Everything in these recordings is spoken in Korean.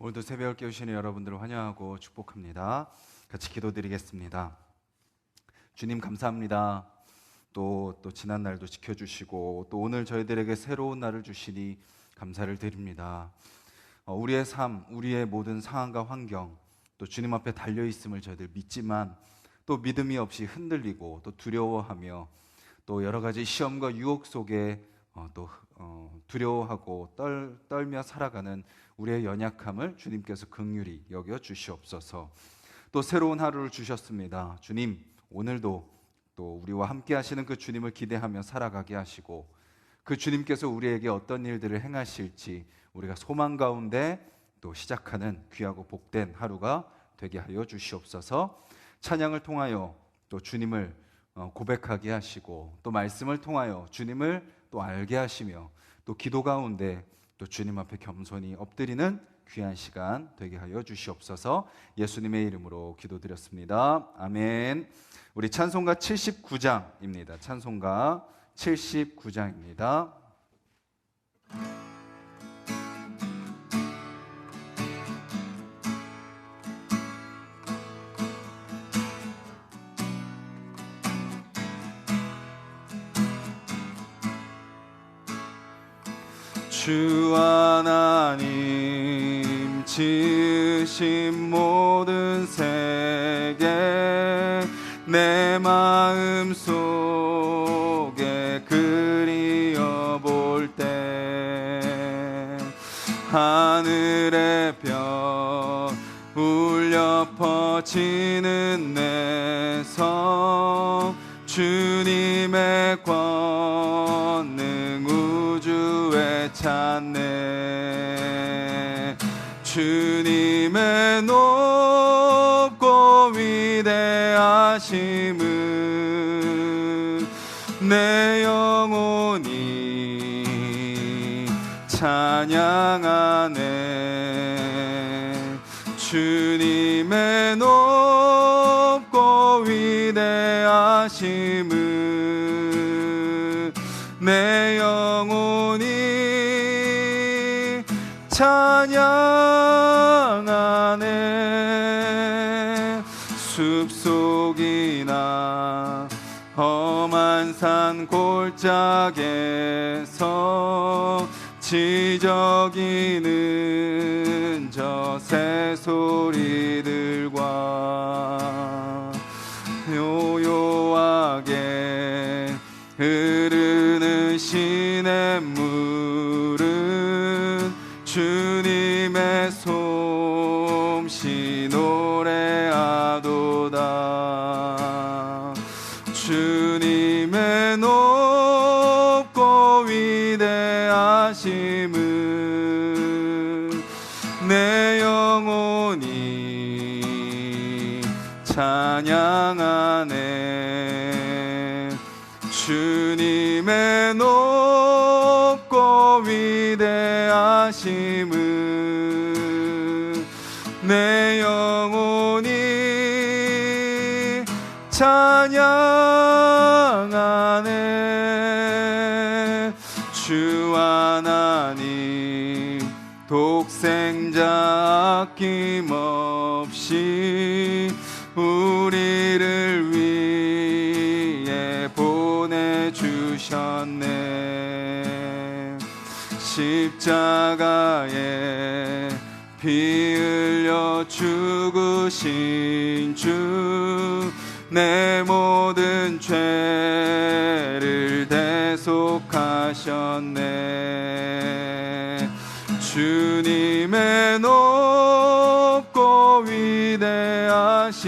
오늘도 새벽을 깨우시는 여러분들을 환영하고 축복합니다. 같이 기도드리겠습니다. 주님 감사합니다. 또 지난 날도 지켜주시고 또 오늘 저희들에게 새로운 날을 주시니 감사를 드립니다. 우리의 삶, 우리의 모든 상황과 환경 또 주님 앞에 달려있음을 저희들 믿지만 또 믿음이 없이 흔들리고 또 두려워하며 또 여러 가지 시험과 유혹 속에 두려워하고 떨며 살아가는 우리의 연약함을 주님께서 긍휼히 여겨 주시옵소서. 또 새로운 하루를 주셨습니다. 주님, 오늘도 또 우리와 함께 하시는 그 주님을 기대하며 살아가게 하시고 그 주님께서 우리에게 어떤 일들을 행하실지 우리가 소망 가운데 또 시작하는 귀하고 복된 하루가 되게 하여 주시옵소서. 찬양을 통하여 또 주님을 고백하게 하시고 또 말씀을 통하여 주님을 또 알게 하시며 또 기도 가운데 또 주님 앞에 겸손히 엎드리는 귀한 시간 되게 하여 주시옵소서. 예수님의 이름으로 기도드렸습니다. 아멘. 우리 찬송가 79장입니다. 찬송가 79장입니다. 주 하나님 지으신 모든 세계 내 마음 속에 그리어 볼 때 하늘의 별 울려 퍼지는 내 섬 주님의 권능 우주에 찾네. 주님의 높고 위대하심을 내 영혼이 찬양하네. 주님의 높고 위대하심을 내 영혼이 찬양하네. 숲속이나 험한 산 골짜기에서 지저귀는 저 새소리들과 요요하게 흐르는 시냇물은 주님의 솜씨 노래하도다. 주님의 높고 위대하심을 내 영혼이 찬양하네. 주님의 높고 위대하심을 내 영혼이 찬양하네. 주 하나님 독생자 아낌없이 우리를 위해 보내주셨네. 십자가에 피 흘려 죽으신 주 내 모든 죄를 대속하셨네. 주님의 높고 위대하심을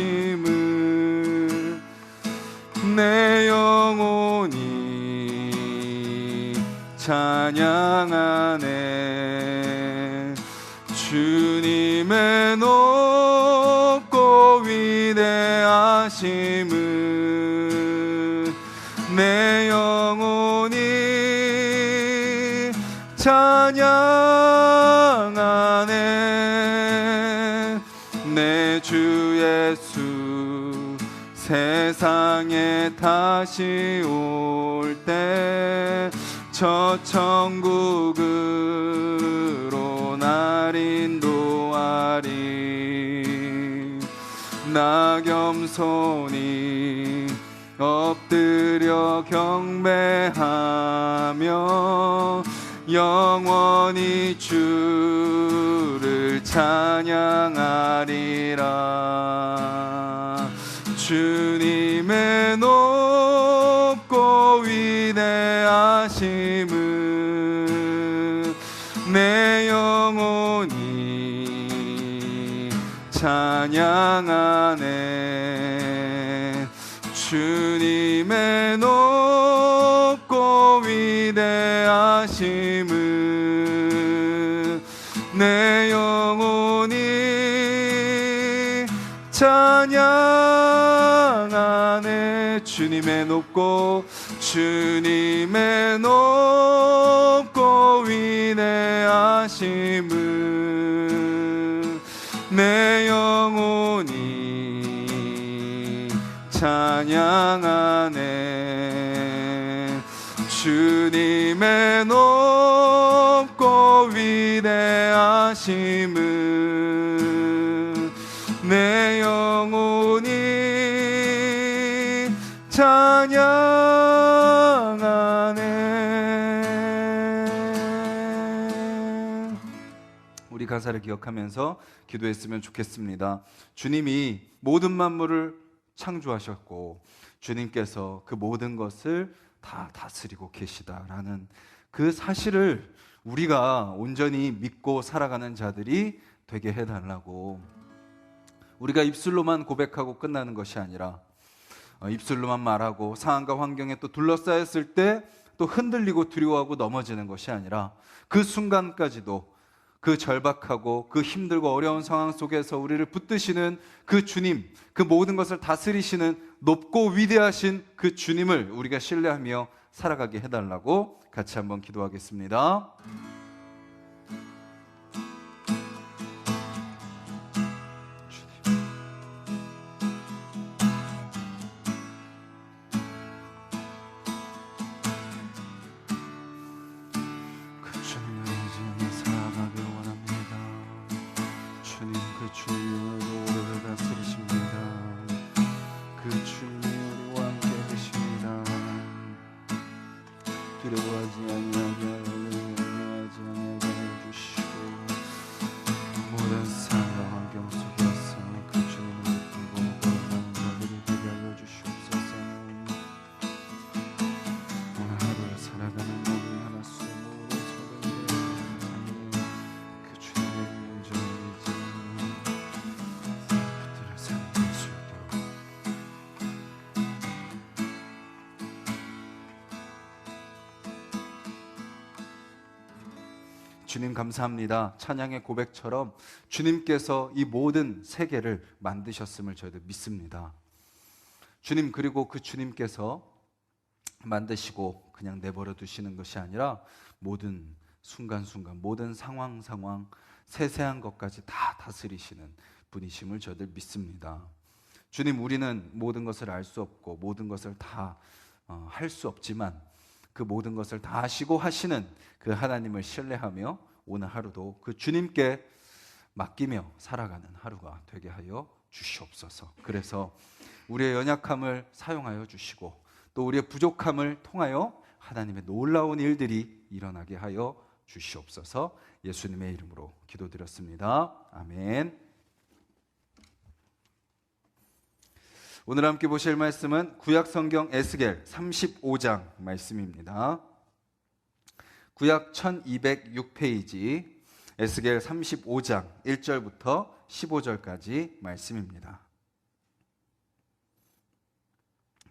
내 영혼이 찬양하네. 주님의 높고 위대하심을 내 영혼이 찬양하네. 내 주 예수 세상에 다시 올 때 저 천국으로 날 인도하 찬양하리. 나 겸손히 엎드려 경배하며 영원히 주를 찬양하리라. 주님의 높고 위대하심을 내 영혼이 찬양하네. 주님의 높고 위대하심을 내 영혼이 찬양하네. 주님의 높고 위대하심을 내 영혼이 찬양하네. 주님의 높고 위대하심을 내 영혼이 찬양하네. 우리 가사를 기억하면서 기도했으면 좋겠습니다. 주님이 모든 만물을 창조하셨고 주님께서 그 모든 것을 다 다스리고 계시다라는 그 사실을 우리가 온전히 믿고 살아가는 자들이 되게 해달라고. 우리가 입술로만 고백하고 끝나는 것이 아니라 입술로만 말하고 상황과 환경에 또 둘러싸였을 때 또 흔들리고 두려워하고 넘어지는 것이 아니라 그 순간까지도 그 절박하고 그 힘들고 어려운 상황 속에서 우리를 붙드시는 그 주님, 그 모든 것을 다스리시는 높고 위대하신 그 주님을 우리가 신뢰하며 살아가게 해달라고 같이 한번 기도하겠습니다. 두려워하지 아니하게 해주시고 모든 상황 환경 속에서 그 주님을 믿고 걸어가는 자들이 되게 하여 주시옵소서. 오늘 하루를 살아가는 몸이 하나 숨으로 서는데 그 주님의 온전히 그들을 살릴 수 있도록 주님 감사합니다. 찬양의 고백처럼 주님께서 이 모든 세계를 만드셨음을 저희들 믿습니다. 주님, 그리고 그 주님께서 만드시고 그냥 내버려 두시는 것이 아니라 모든 순간순간, 모든 상황 세세한 것까지 다 다스리시는 분이심을 저희들 믿습니다. 주님, 우리는 모든 것을 알 수 없고 모든 것을 다 할 수 없지만 그 모든 것을 다 하시고 하시는 그 하나님을 신뢰하며 오늘 하루도 그 주님께 맡기며 살아가는 하루가 되게 하여 주시옵소서. 그래서 우리의 연약함을 사용하여 주시고 또 우리의 부족함을 통하여 하나님의 놀라운 일들이 일어나게 하여 주시옵소서. 예수님의 이름으로 기도드렸습니다. 아멘. 오늘 함께 보실 말씀은 구약 성경 에스겔 35장 말씀입니다. 구약 1206페이지 에스겔 35장 1절부터 15절까지 말씀입니다.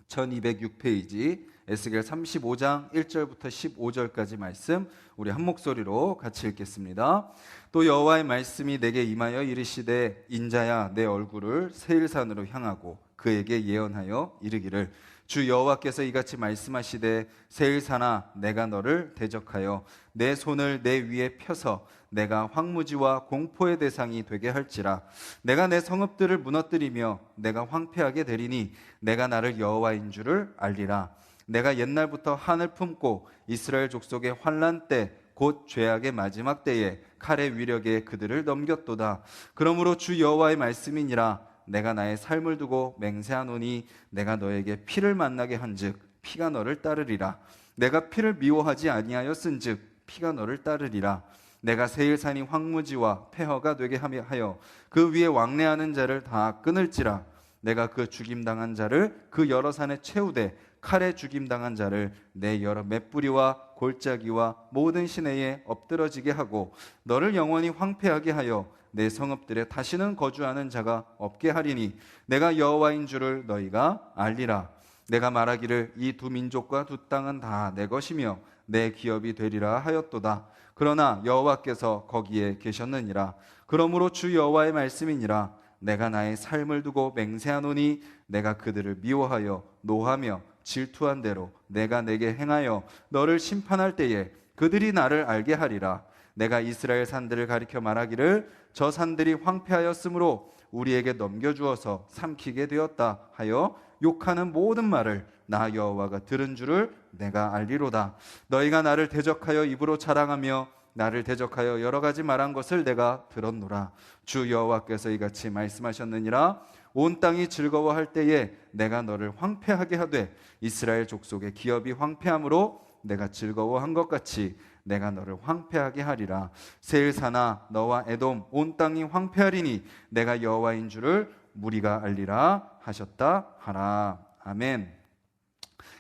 1206페이지 에스겔 35장 1절부터 15절까지 말씀 우리 한 목소리로 같이 읽겠습니다. 또 여호와의 말씀이 내게 임하여 이르시되 인자야 내 얼굴을 세일산으로 향하고 그에게 예언하여 이르기를 주 여호와께서 이같이 말씀하시되 세일산아 내가 너를 대적하여 내 손을 내 위에 펴서 내가 황무지와 공포의 대상이 되게 할지라. 내가 내 성읍들을 무너뜨리며 내가 황폐하게 되리니 내가 나를 여호와인 줄을 알리라. 내가 옛날부터 한을 품고 이스라엘 족속의 환난 때 곧 죄악의 마지막 때에 칼의 위력에 그들을 넘겼도다. 그러므로 주 여호와의 말씀이니라. 내가 나의 삶을 두고 맹세하노니 내가 너에게 피를 만나게 한즉 피가 너를 따르리라. 내가 피를 미워하지 아니하였은즉 피가 너를 따르리라. 내가 세일산이 황무지와 폐허가 되게 하여 그 위에 왕래하는 자를 다 끊을지라. 내가 그 죽임당한 자를 그 여러 산에 채우되 칼에 죽임당한 자를 내 여러 맷뿌리와 골짜기와 모든 시내에 엎드러지게 하고 너를 영원히 황폐하게 하여 내 성읍들에 다시는 거주하는 자가 없게 하리니 내가 여호와인 줄을 너희가 알리라. 내가 말하기를 이 두 민족과 두 땅은 다 내 것이며 내 기업이 되리라 하였도다. 그러나 여호와께서 거기에 계셨느니라. 그러므로 주 여호와의 말씀이니라. 내가 나의 삶을 두고 맹세하노니 내가 그들을 미워하여 노하며 질투한 대로 내가 내게 행하여 너를 심판할 때에 그들이 나를 알게 하리라. 내가 이스라엘 산들을 가리켜 말하기를 저 산들이 황폐하였으므로 우리에게 넘겨주어서 삼키게 되었다 하여 욕하는 모든 말을 나 여호와가 들은 줄을 내가 알리로다. 너희가 나를 대적하여 입으로 자랑하며 나를 대적하여 여러 가지 말한 것을 내가 들었노라. 주 여호와께서 이같이 말씀하셨느니라. 온 땅이 즐거워할 때에 내가 너를 황폐하게 하되 이스라엘 족속의 기업이 황폐함으로 내가 즐거워한 것 같이 내가 너를 황폐하게 하리라. 세일사나 너와 에돔 온 땅이 황폐하리니 내가 여호와인 줄을 무리가 알리라 하셨다 하라. 아멘.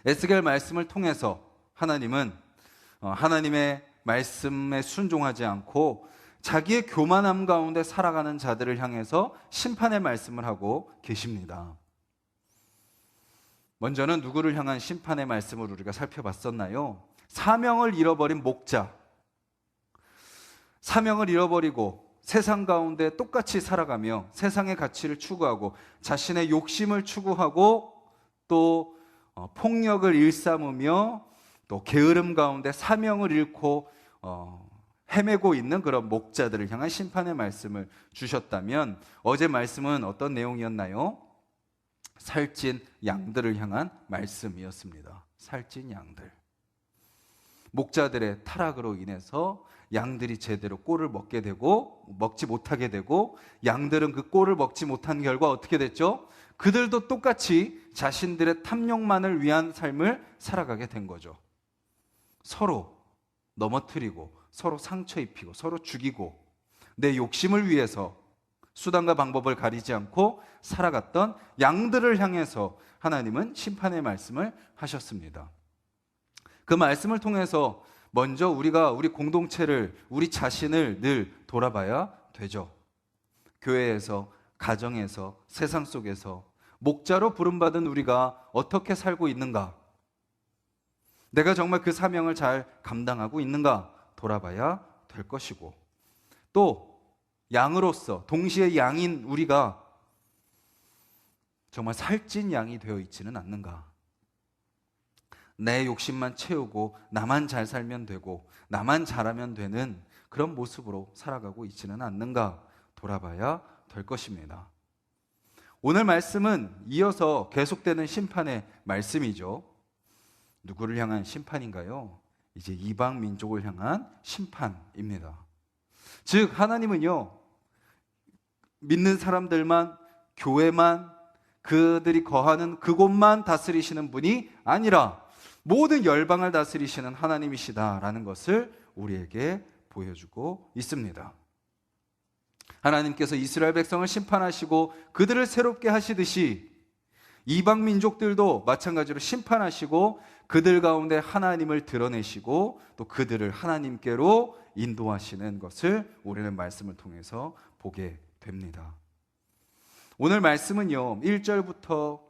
에스겔 말씀을 통해서 하나님은 하나님의 말씀에 순종하지 않고 자기의 교만함 가운데 살아가는 자들을 향해서 심판의 말씀을 하고 계십니다. 먼저는 누구를 향한 심판의 말씀을 우리가 살펴봤었나요? 사명을 잃어버린 목자, 사명을 잃어버리고 세상 가운데 똑같이 살아가며 세상의 가치를 추구하고 자신의 욕심을 추구하고 또 폭력을 일삼으며 또 게으름 가운데 사명을 잃고 헤매고 있는 그런 목자들을 향한 심판의 말씀을 주셨다면 어제 말씀은 어떤 내용이었나요? 살찐 양들을 향한 말씀이었습니다. 살찐 양들. 목자들의 타락으로 인해서 양들이 제대로 꼴을 먹게 되고 먹지 못하게 되고 양들은 그 꼴을 먹지 못한 결과 어떻게 됐죠? 그들도 똑같이 자신들의 탐욕만을 위한 삶을 살아가게 된 거죠. 서로 넘어뜨리고 서로 상처 입히고 서로 죽이고 내 욕심을 위해서 수단과 방법을 가리지 않고 살아갔던 양들을 향해서 하나님은 심판의 말씀을 하셨습니다. 그 말씀을 통해서 먼저 우리가 우리 공동체를, 우리 자신을 늘 돌아봐야 되죠. 교회에서, 가정에서, 세상 속에서 목자로 부름받은 우리가 어떻게 살고 있는가? 내가 정말 그 사명을 잘 감당하고 있는가? 돌아봐야 될 것이고, 또 양으로서 동시에 양인 우리가 정말 살찐 양이 되어 있지는 않는가? 내 욕심만 채우고 나만 잘 살면 되고 나만 잘하면 되는 그런 모습으로 살아가고 있지는 않는가? 돌아봐야 될 것입니다. 오늘 말씀은 이어서 계속되는 심판의 말씀이죠. 누구를 향한 심판인가요? 이제 이방 민족을 향한 심판입니다. 즉 하나님은요, 믿는 사람들만, 교회만, 그들이 거하는 그곳만 다스리시는 분이 아니라 모든 열방을 다스리시는 하나님이시다라는 것을 우리에게 보여주고 있습니다. 하나님께서 이스라엘 백성을 심판하시고 그들을 새롭게 하시듯이 이방 민족들도 마찬가지로 심판하시고 그들 가운데 하나님을 드러내시고 또 그들을 하나님께로 인도하시는 것을 우리는 말씀을 통해서 보게 됩니다. 오늘 말씀은요, 1절부터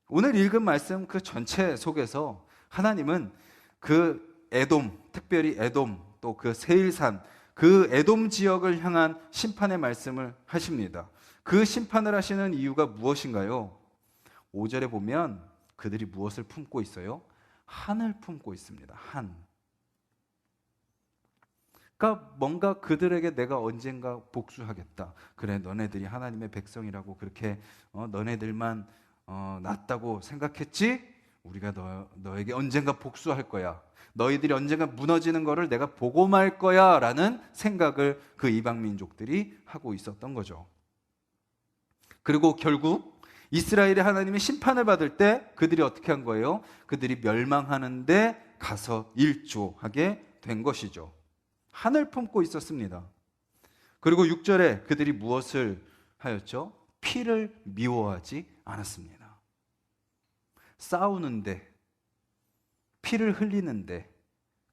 오늘 읽은 말씀 그 전체 속에서 하나님은 그 에돔, 특별히 에돔, 또 그 세일산, 그 에돔 지역을 향한 심판의 말씀을 하십니다. 그 심판을 하시는 이유가 무엇인가요? 5절에 보면 그들이 무엇을 품고 있어요? 한을 품고 있습니다. 한. 그러니까 뭔가 그들에게 내가 언젠가 복수하겠다. 그래, 너네들이 하나님의 백성이라고 그렇게 너네들만 낫다고 생각했지? 우리가 너에게 언젠가 복수할 거야. 너희들이 언젠가 무너지는 거를 내가 보고 말 거야 라는 생각을 그 이방 민족들이 하고 있었던 거죠. 그리고 결국 이스라엘이 하나님의 심판을 받을 때 그들이 어떻게 한 거예요? 그들이 멸망하는데 가서 일조하게 된 것이죠. 한을 품고 있었습니다. 그리고 6절에 그들이 무엇을 하였죠? 피를 미워하지 않았습니다. 싸우는데, 피를 흘리는데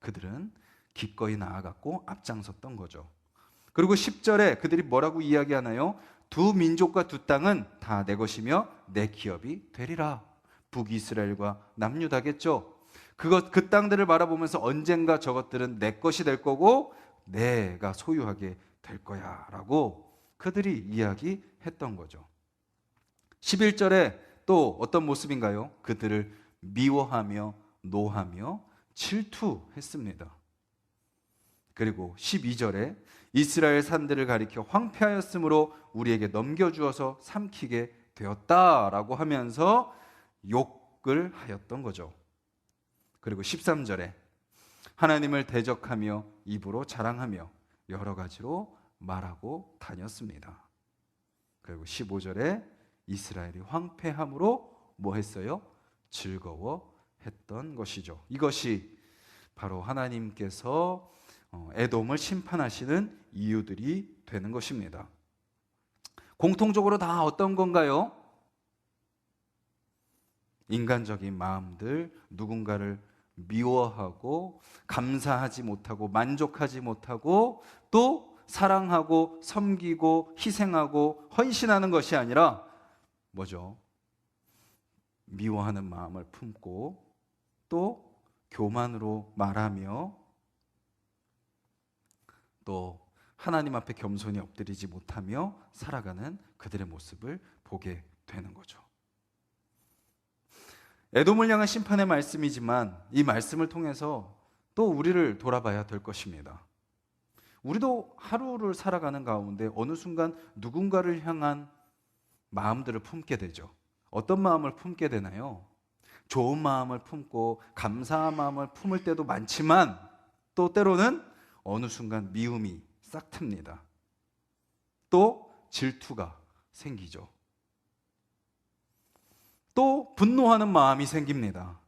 그들은 기꺼이 나아갔고 앞장섰던 거죠. 그리고 10절에 그들이 뭐라고 이야기하나요? 두 민족과 두 땅은 다 내 것이며 내 기업이 되리라. 북이스라엘과 남유다겠죠. 그 땅들을 바라보면서 언젠가 저것들은 내 것이 될 거고 내가 소유하게 될 거야 라고 그들이 이야기했던 거죠. 11절에 또 어떤 모습인가요? 그들을 미워하며 노하며 질투했습니다. 그리고 12절에 이스라엘 산들을 가리켜 황폐하였으므로 우리에게 넘겨주어서 삼키게 되었다라고 하면서 욕을 하였던 거죠. 그리고 13절에 하나님을 대적하며 입으로 자랑하며 여러 가지로 말하고 다녔습니다. 그리고 15절에 이스라엘이 황폐함으로 뭐 했어요? 즐거워했던 것이죠. 이것이 바로 하나님께서 에돔을 심판하시는 이유들이 되는 것입니다. 공통적으로 다 어떤 건가요? 인간적인 마음들, 누군가를 미워하고 감사하지 못하고 만족하지 못하고 또 사랑하고 섬기고 희생하고 헌신하는 것이 아니라 뭐죠? 미워하는 마음을 품고 또 교만으로 말하며 또 하나님 앞에 겸손히 엎드리지 못하며 살아가는 그들의 모습을 보게 되는 거죠. 에돔을 향한 심판의 말씀이지만 이 말씀을 통해서 또 우리를 돌아봐야 될 것입니다. 우리도 하루를 살아가는 가운데 어느 순간 누군가를 향한 마음들을 품게 되죠. 어떤 마음을 품게 되나요? 좋은 마음을 품고 감사한 마음을 품을 때도 많지만 또 때로는 어느 순간 미움이 싹 틉니다. 또 질투가 생기죠. 또 분노하는 마음이 생깁니다.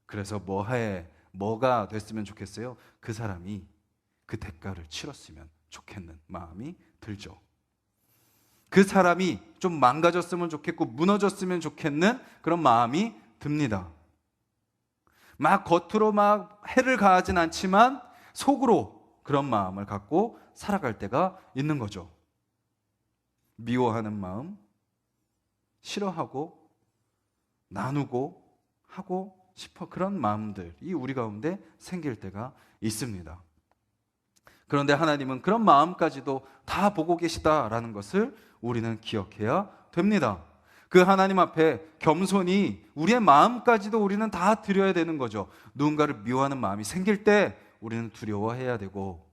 그래서 뭐가 됐으면 좋겠어요? 그 사람이 그 대가를 치렀으면 좋겠는 마음이 들죠. 그 사람이 좀 망가졌으면 좋겠고 무너졌으면 좋겠는 그런 마음이 듭니다. 막 겉으로 막 해를 가하진 않지만 속으로 그런 마음을 갖고 살아갈 때가 있는 거죠. 미워하는 마음, 싫어하고 나누고 하고 싶어 그런 마음들이 우리 가운데 생길 때가 있습니다. 그런데 하나님은 그런 마음까지도 다 보고 계시다라는 것을 우리는 기억해야 됩니다. 그 하나님 앞에 겸손히 우리의 마음까지도 우리는 다 드려야 되는 거죠. 누군가를 미워하는 마음이 생길 때 우리는 두려워해야 되고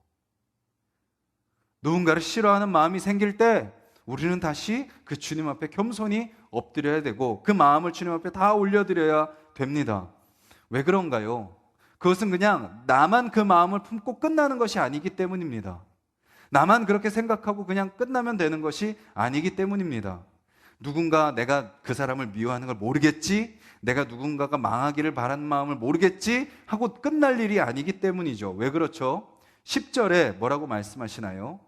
누군가를 싫어하는 마음이 생길 때 우리는 다시 그 주님 앞에 겸손히 엎드려야 되고 그 마음을 주님 앞에 다 올려드려야 됩니다. 왜 그런가요? 그것은 그냥 나만 그 마음을 품고 끝나는 것이 아니기 때문입니다. 나만 그렇게 생각하고 그냥 끝나면 되는 것이 아니기 때문입니다. 누군가 내가 그 사람을 미워하는 걸 모르겠지? 내가 누군가가 망하기를 바라는 마음을 모르겠지? 하고 끝날 일이 아니기 때문이죠. 왜 그렇죠? 10절에 뭐라고 말씀하시나요?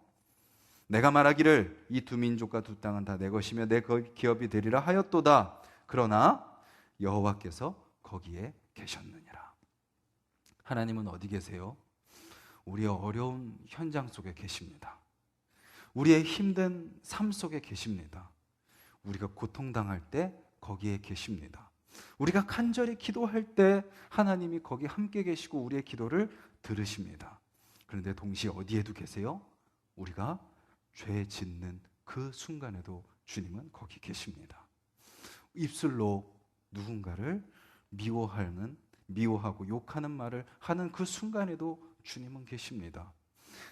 내가 말하기를 이 두 민족과 두 땅은 다 내 것이며 내 기업이 되리라 하였도다. 그러나 여호와께서 거기에 계셨느니라. 하나님은 어디 계세요? 우리의 어려운 현장 속에 계십니다. 우리의 힘든 삶 속에 계십니다. 우리가 고통당할 때 거기에 계십니다. 우리가 간절히 기도할 때 하나님이 거기 함께 계시고 우리의 기도를 들으십니다. 그런데 동시에 어디에도 계세요? 우리가 죄 짓는 그 순간에도 주님은 거기 계십니다. 입술로 누군가를 미워하고 욕하는 말을 하는 그 순간에도 주님은 계십니다.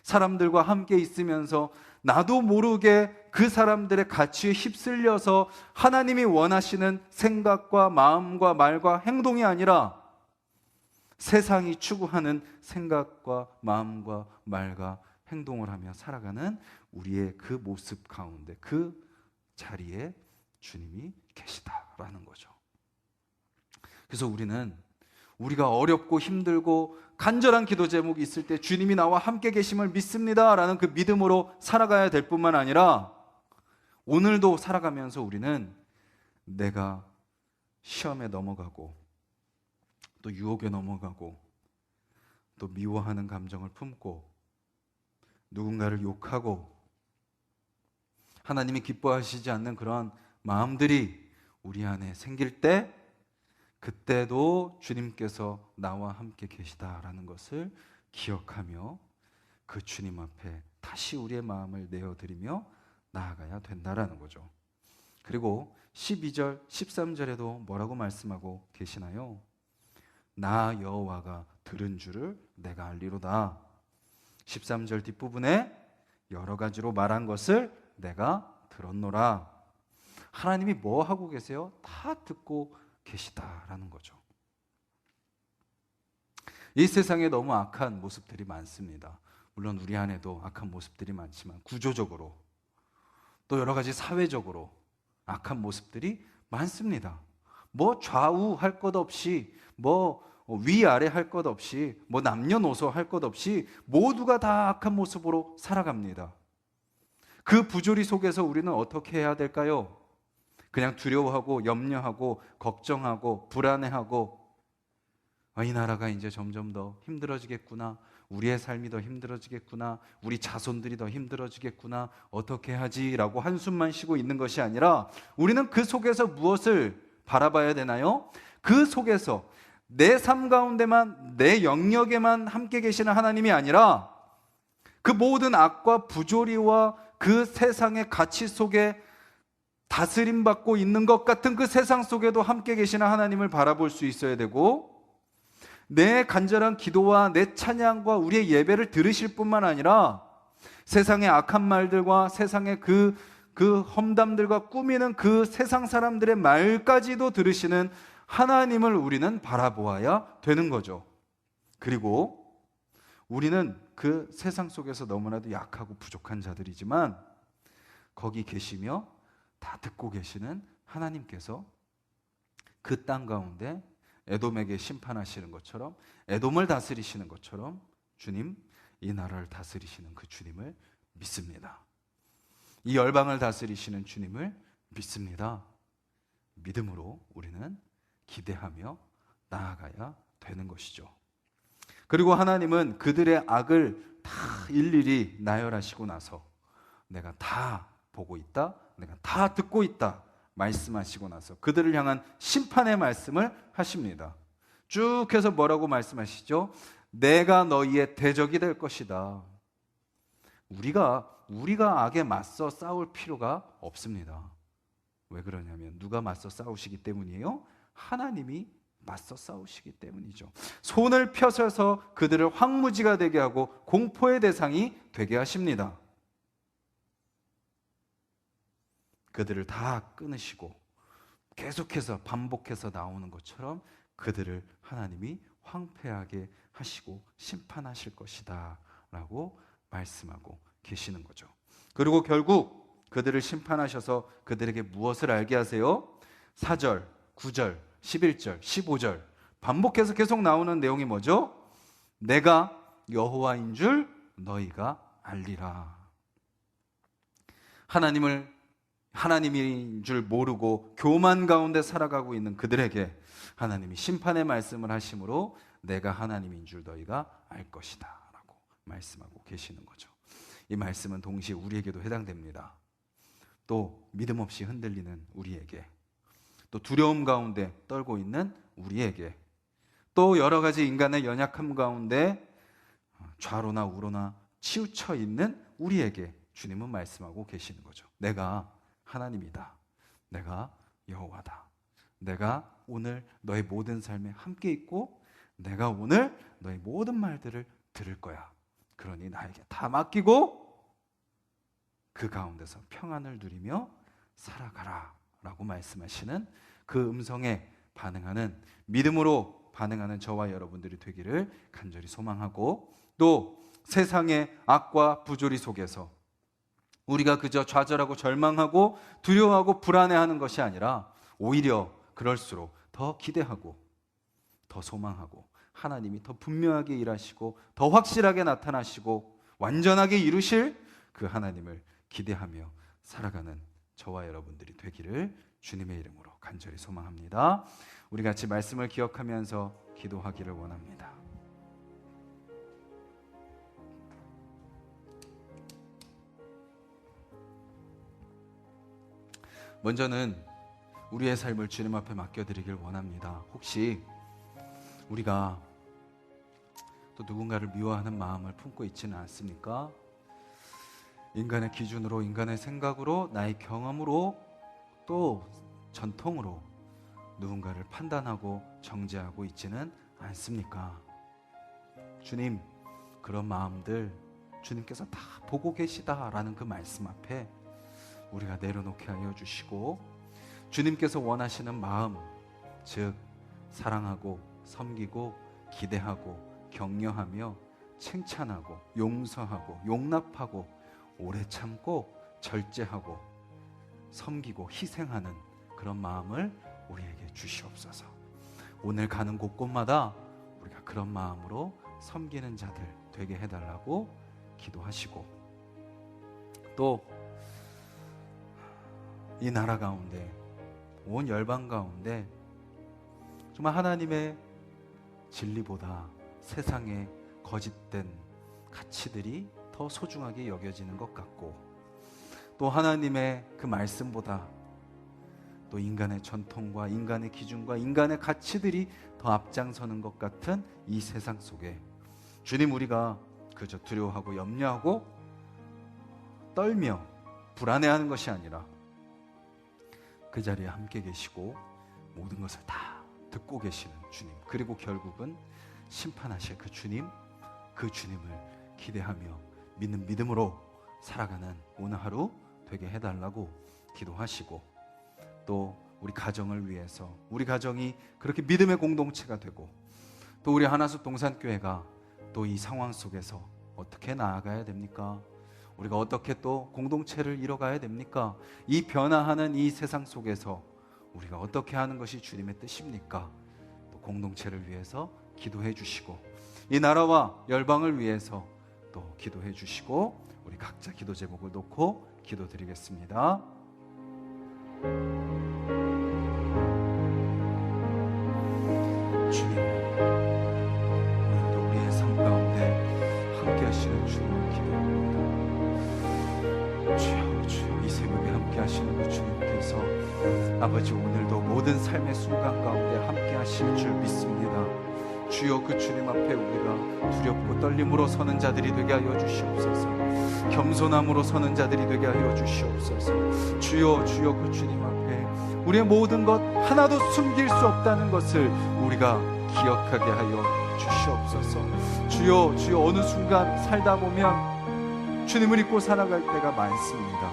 사람들과 함께 있으면서 나도 모르게 그 사람들의 가치에 휩쓸려서 하나님이 원하시는 생각과 마음과 말과 행동이 아니라 세상이 추구하는 생각과 마음과 말과 행동을 하며 살아가는 우리의 그 모습 가운데, 그 자리에 주님이 계시다라는 거죠. 그래서 우리는 우리가 어렵고 힘들고 간절한 기도 제목이 있을 때 주님이 나와 함께 계심을 믿습니다라는 그 믿음으로 살아가야 될 뿐만 아니라 오늘도 살아가면서 우리는 내가 시험에 넘어가고 또 유혹에 넘어가고 또 미워하는 감정을 품고 누군가를 욕하고 하나님이 기뻐하시지 않는 그런 마음들이 우리 안에 생길 때 그때도 주님께서 나와 함께 계시다라는 것을 기억하며 그 주님 앞에 다시 우리의 마음을 내어드리며 나아가야 된다라는 거죠. 그리고 12절, 13절에도 뭐라고 말씀하고 계시나요? 나 여호와가 들은 줄을 내가 알리로다. 13절 뒷부분에 여러 가지로 말한 것을 내가 들었노라. 하나님이 뭐 하고 계세요? 다 듣고 계시다라는 거죠. 이 세상에 너무 악한 모습들이 많습니다. 물론 우리 안에도 악한 모습들이 많지만 구조적으로 또 여러 가지 사회적으로 악한 모습들이 많습니다. 뭐 좌우 할 것 없이 뭐 위아래 할 것 없이 뭐 남녀노소 할 것 없이 모두가 다 악한 모습으로 살아갑니다. 그 부조리 속에서 우리는 어떻게 해야 될까요? 그냥 두려워하고 염려하고 걱정하고 불안해하고 이 나라가 이제 점점 더 힘들어지겠구나, 우리의 삶이 더 힘들어지겠구나, 우리 자손들이 더 힘들어지겠구나, 어떻게 하지라고 한숨만 쉬고 있는 것이 아니라 우리는 그 속에서 무엇을 바라봐야 되나요? 그 속에서 내 삶 가운데만, 내 영역에만 함께 계시는 하나님이 아니라 그 모든 악과 부조리와 그 세상의 가치 속에 다스림받고 있는 것 같은 그 세상 속에도 함께 계시는 하나님을 바라볼 수 있어야 되고, 내 간절한 기도와 내 찬양과 우리의 예배를 들으실 뿐만 아니라 세상의 악한 말들과 세상의 그 험담들과 꾸미는 그 세상 사람들의 말까지도 들으시는 하나님을 우리는 바라보아야 되는 거죠. 그리고 우리는 그 세상 속에서 너무나도 약하고 부족한 자들이지만 거기 계시며 다 듣고 계시는 하나님께서 그 땅 가운데 에돔에게 심판하시는 것처럼, 에돔을 다스리시는 것처럼 주님, 이 나라를 다스리시는 그 주님을 믿습니다. 이 열방을 다스리시는 주님을 믿습니다. 믿음으로 우리는 기대하며 나아가야 되는 것이죠. 그리고 하나님은 그들의 악을 다 일일이 나열하시고 나서 내가 다 보고 있다, 내가 다 듣고 있다 말씀하시고 나서 그들을 향한 심판의 말씀을 하십니다. 쭉 해서 뭐라고 말씀하시죠? 내가 너희의 대적이 될 것이다. 우리가 악에 맞서 싸울 필요가 없습니다. 왜 그러냐면 누가 맞서 싸우시기 때문이에요? 하나님이 맞서 싸우시기 때문이죠. 손을 펴셔서 그들을 황무지가 되게 하고 공포의 대상이 되게 하십니다. 그들을 다 끊으시고 계속해서 반복해서 나오는 것처럼 그들을 하나님이 황폐하게 하시고 심판하실 것이다 라고 말씀하고 계시는 거죠. 그리고 결국 그들을 심판하셔서 그들에게 무엇을 알게 하세요? 4절, 9절, 11절, 15절 반복해서 계속 나오는 내용이 뭐죠? 내가 여호와인 줄 너희가 알리라. 하나님인 줄 모르고 교만 가운데 살아가고 있는 그들에게 하나님이 심판의 말씀을 하심으로 내가 하나님인 줄 너희가 알 것이다 라고 말씀하고 계시는 거죠. 이 말씀은 동시에 우리에게도 해당됩니다. 또 믿음 없이 흔들리는 우리에게, 또 두려움 가운데 떨고 있는 우리에게, 또 여러 가지 인간의 연약함 가운데 좌로나 우로나 치우쳐 있는 우리에게 주님은 말씀하고 계시는 거죠. 내가 하나님이다. 내가 여호와다. 내가 오늘 너의 모든 삶에 함께 있고 내가 오늘 너의 모든 말들을 들을 거야. 그러니 나에게 다 맡기고 그 가운데서 평안을 누리며 살아가라 라고 말씀하시는 그 음성에 반응하는, 믿음으로 반응하는 저와 여러분들이 되기를 간절히 소망하고, 또 세상의 악과 부조리 속에서 우리가 그저 좌절하고 절망하고 두려워하고 불안해하는 것이 아니라 오히려 그럴수록 더 기대하고 더 소망하고 하나님이 더 분명하게 일하시고 더 확실하게 나타나시고 완전하게 이루실 그 하나님을 기대하며 살아가는 저와 여러분들이 되기를 주님의 이름으로 간절히 소망합니다. 우리 같이 말씀을 기억하면서 기도하기를 원합니다. 먼저는 우리의 삶을 주님 앞에 맡겨드리길 원합니다. 혹시 우리가 또 누군가를 미워하는 마음을 품고 있지는 않습니까? 인간의 기준으로, 인간의 생각으로, 나의 경험으로, 또 전통으로 누군가를 판단하고 정죄하고 있지는 않습니까? 주님, 그런 마음들 주님께서 다 보고 계시다라는 그 말씀 앞에 우리가 내려놓게 하여 주시고, 주님께서 원하시는 마음, 즉 사랑하고 섬기고 기대하고 격려하며 칭찬하고 용서하고 용납하고 오래 참고 절제하고 섬기고 희생하는 그런 마음을 우리에게 주시옵소서. 오늘 가는 곳곳마다 우리가 그런 마음으로 섬기는 자들 되게 해달라고 기도하시고, 또 이 나라 가운데, 온 열방 가운데 정말 하나님의 진리보다 세상의 거짓된 가치들이 더 소중하게 여겨지는 것 같고, 또 하나님의 그 말씀보다 또 인간의 전통과 인간의 기준과 인간의 가치들이 더 앞장서는 것 같은 이 세상 속에 주님, 우리가 그저 두려워하고 염려하고 떨며 불안해하는 것이 아니라 그 자리에 함께 계시고 모든 것을 다 듣고 계시는 주님, 그리고 결국은 심판하실 그 주님, 그 주님을 기대하며 믿는 믿음으로 살아가는 오늘 하루 되게 해달라고 기도하시고, 또 우리 가정을 위해서, 우리 가정이 그렇게 믿음의 공동체가 되고, 또 우리 하나숲 동산교회가 또 이 상황 속에서 어떻게 나아가야 됩니까? 우리가 어떻게 또 공동체를 이뤄가야 됩니까? 이 변화하는 이 세상 속에서 우리가 어떻게 하는 것이 주님의 뜻입니까? 또 공동체를 위해서 기도해 주시고, 이 나라와 열방을 위해서 또 기도해 주시고, 우리 각자 기도 제목을 놓고 기도드리겠습니다. 주님, 오늘도 우리의 삶 가운데 함께 하시는 주님을 기도합니다. 주여, 주여, 이 새벽에 함께 하시는 그 주님께서 아버지, 오늘도 모든 삶의 순간 가운데 함께 하실 줄 믿습니다. 주여, 그 주님 앞에 우리가 두렵고 떨림으로 서는 자들이 되게 하여 주시옵소서. 겸손함으로 서는 자들이 되게 하여 주시옵소서. 주여, 주여, 그 주님 앞에 우리의 모든 것 하나도 숨길 수 없다는 것을 우리가 기억하게 하여 주시옵소서. 주여, 주여, 어느 순간 살다 보면 주님을 잊고 살아갈 때가 많습니다.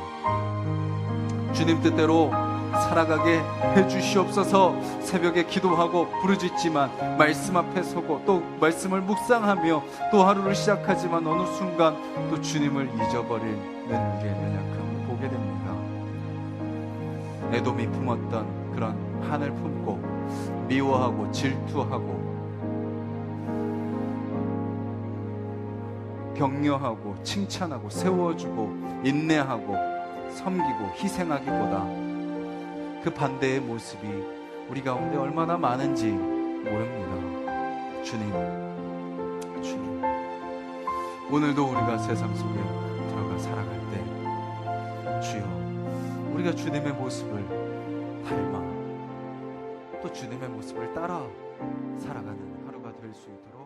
주님 뜻대로 살아가게 해주시옵소서. 새벽에 기도하고 부르짖지만 말씀 앞에 서고 또 말씀을 묵상하며 또 하루를 시작하지만 어느 순간 또 주님을 잊어버리는 우리의 연약함을 보게 됩니다. 에돔이 품었던 그런 한을 품고 미워하고 질투하고 격려하고 칭찬하고 세워주고 인내하고 섬기고 희생하기보다 그 반대의 모습이 우리 가운데 얼마나 많은지 모릅니다. 주님, 주님, 오늘도 우리가 세상 속에 들어가 살아갈 때 주여, 우리가 주님의 모습을 닮아 또 주님의 모습을 따라 살아가는 하루가 될 수 있도록